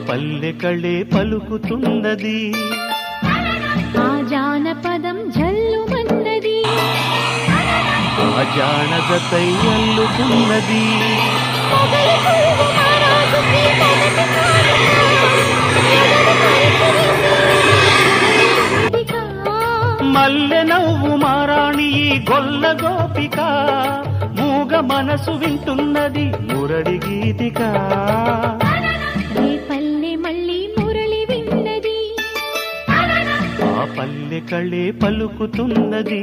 పల్లె కళే పలుకుతున్నది ఆ జానపదం జల్లుమన్నది ఆ జానదతై అల్లుతున్నది మల్లె నవ్వు మారాణి ఈ గొల్ల గోపిక మూగ మనసు వింటున్నది మురళి గీతిక పల్లె మళ్ళీ మురళి విన్నది ఆ పల్లె కళే పలుకుతున్నది